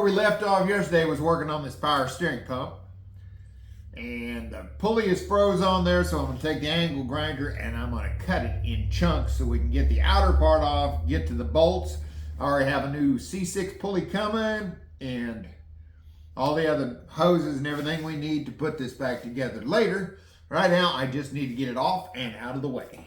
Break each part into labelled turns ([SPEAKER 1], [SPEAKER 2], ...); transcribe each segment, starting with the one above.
[SPEAKER 1] we left off yesterday was working on this power steering pump. And the pulley is froze on there, so I'm going to take the angle grinder and I'm going to cut it in chunks so we can get the outer part off, get to the bolts. I already have a new C6 pulley coming and all the other hoses and everything we need to put this back together later. Right now, I just need to get it off and out of the way.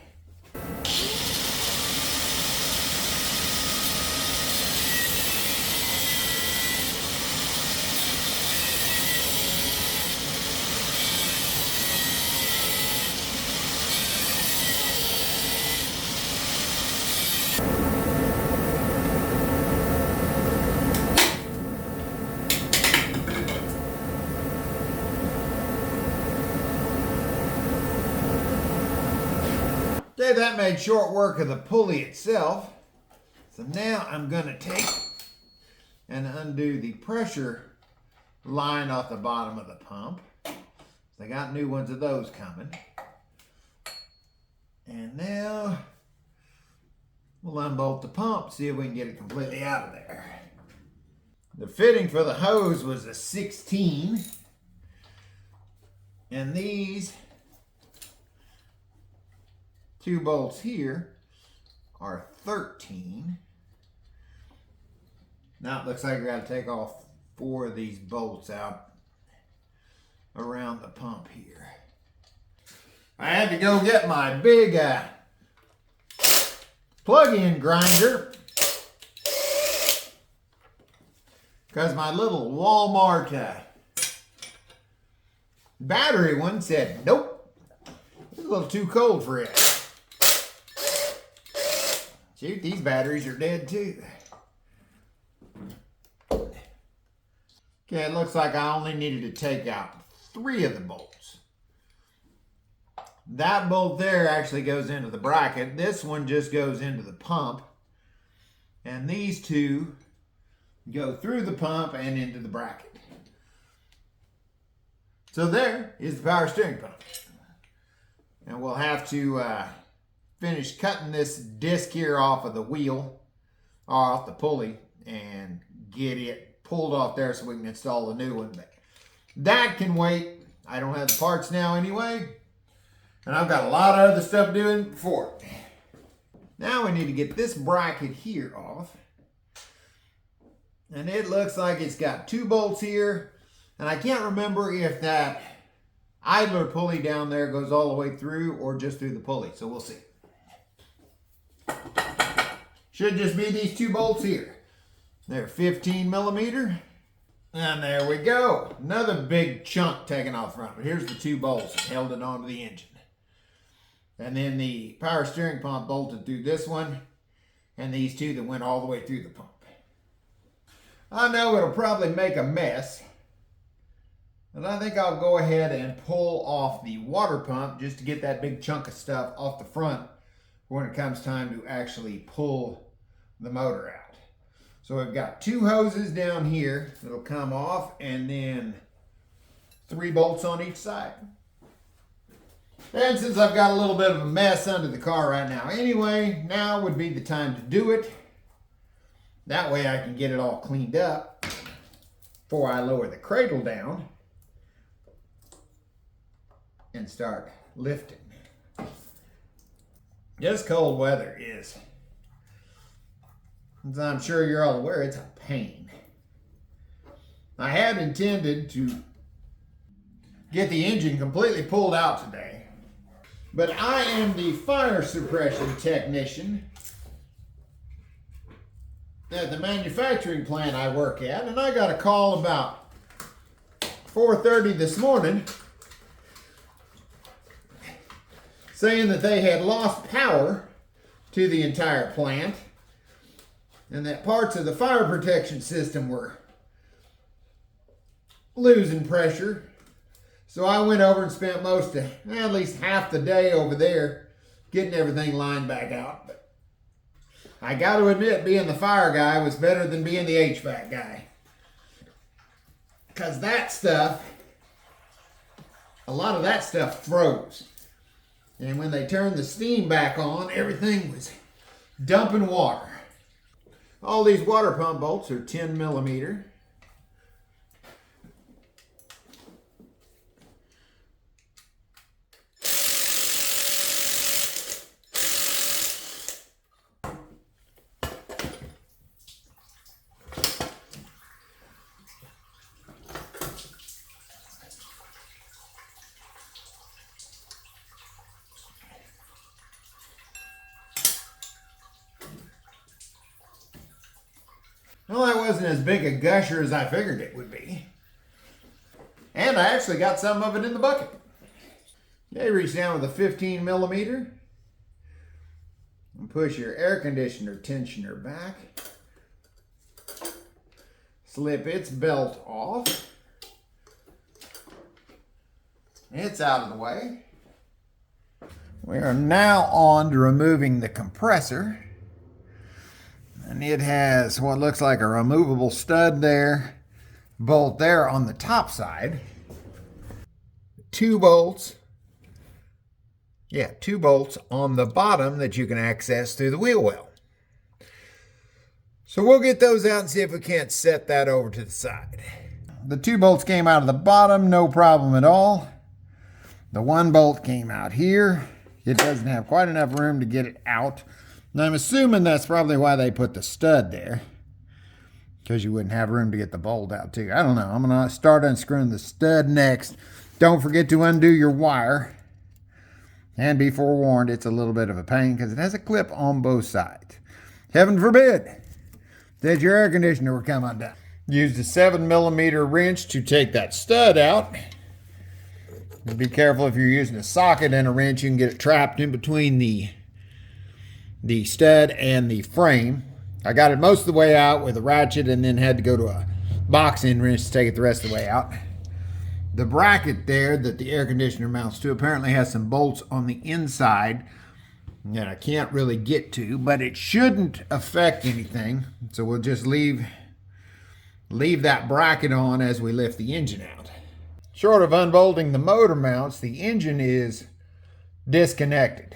[SPEAKER 1] Okay, that made short work of the pulley itself. So now I'm going to take and undo the pressure line off the bottom of the pump. They got new ones of those coming. And now we'll unbolt the pump, see if we can get it completely out of there. The fitting for the hose was a 16. And these two bolts here are 13. Now it looks like we got to take off 4 of these bolts out around the pump here. I had to go get my big plug-in grinder because my little Walmart battery one said, nope, it's a little too cold for it. Shoot, these batteries are dead too. Okay, it looks like I only needed to take out 3 of the bolts. That bolt there actually goes into the bracket. This one just goes into the pump. And these 2 go through the pump and into the bracket. So there is the power steering pump. And we'll have to finish cutting this disc here off of the wheel, or off the pulley, and get it pulled off there so we can install the new one. But that can wait. I don't have the parts now anyway, and I've got a lot of other stuff doing before. Now we need to get this bracket here off, and it looks like it's got 2 bolts here, and I can't remember if that idler pulley down there goes all the way through or just through the pulley, so we'll see. Should just be these 2 bolts here. They're 15 millimeter. And there we go. Another big chunk taken off front. But here's the 2 bolts that held it onto the engine. And then the power steering pump bolted through this one. And these 2 that went all the way through the pump. I know it'll probably make a mess. But I think I'll go ahead and pull off the water pump just to get that big chunk of stuff off the front when it comes time to actually pull the motor out. So we've got 2 hoses down here that'll come off, and then 3 bolts on each side. And since I've got a little bit of a mess under the car right now anyway, now would be the time to do it. That way I can get it all cleaned up before I lower the cradle down and start lifting. This cold weather is, as I'm sure you're all aware, it's a pain. I had intended to get the engine completely pulled out today, but I am the fire suppression technician at the manufacturing plant I work at, and I got a call about 4:30 this morning saying that they had lost power to the entire plant and that parts of the fire protection system were losing pressure. So I went over and spent at least half the day over there getting everything lined back out. But I got to admit, being the fire guy was better than being the HVAC guy. Because that stuff, a lot of that stuff froze. And when they turned the steam back on, everything was dumping water. All these water pump bolts are 10 millimeter. wasn't as big a gusher as I figured it would be. And I actually got some of it in the bucket. Okay, reach down with a 15 millimeter and push your air conditioner tensioner back. Slip its belt off. It's out of the way. We are now on to removing the compressor. And it has what looks like a removable stud there, bolt there on the top side. 2 bolts. Yeah, 2 bolts on the bottom that you can access through the wheel well. So we'll get those out and see if we can't set that over to the side. The 2 bolts came out of the bottom, no problem at all. The 1 bolt came out here. It doesn't have quite enough room to get it out. And I'm assuming that's probably why they put the stud there, because you wouldn't have room to get the bolt out too. I don't know. I'm going to start unscrewing the stud next. Don't forget to undo your wire. And be forewarned, it's a little bit of a pain because it has a clip on both sides. Heaven forbid that your air conditioner will come undone. Use the 7 millimeter wrench to take that stud out. Be careful if you're using a socket and a wrench, you can get it trapped in between the stud and the frame. I got it most of the way out with a ratchet and then had to go to a box end wrench to take it the rest of the way out. The bracket there that the air conditioner mounts to apparently has some bolts on the inside that I can't really get to, but it shouldn't affect anything. So we'll just leave that bracket on as we lift the engine out. Short of unbolting the motor mounts, the engine is disconnected.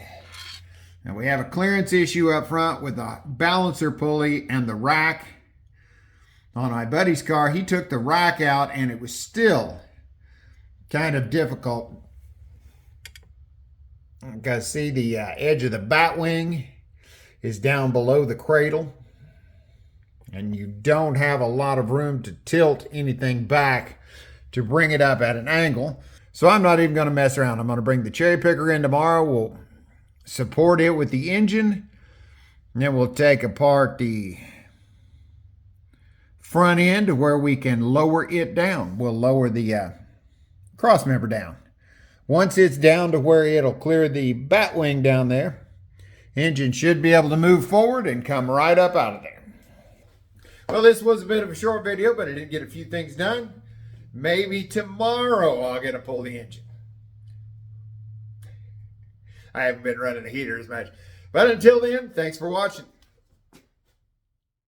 [SPEAKER 1] And we have a clearance issue up front with the balancer pulley and the rack. On my buddy's car, he took the rack out and it was still kind of difficult. Because see, the edge of the bat wing is down below the cradle. And you don't have a lot of room to tilt anything back to bring it up at an angle. So I'm not even going to mess around. I'm going to bring the cherry picker in tomorrow. We'll support it with the engine. And then we'll take apart the front end to where we can lower it down. We'll lower the cross member down. Once it's down to where it'll clear the bat wing down there, engine should be able to move forward and come right up out of there. Well, this was a bit of a short video, but I did get a few things done. Maybe tomorrow I'll get to pull the engine. I haven't been running a heater as much. But until then, thanks for watching.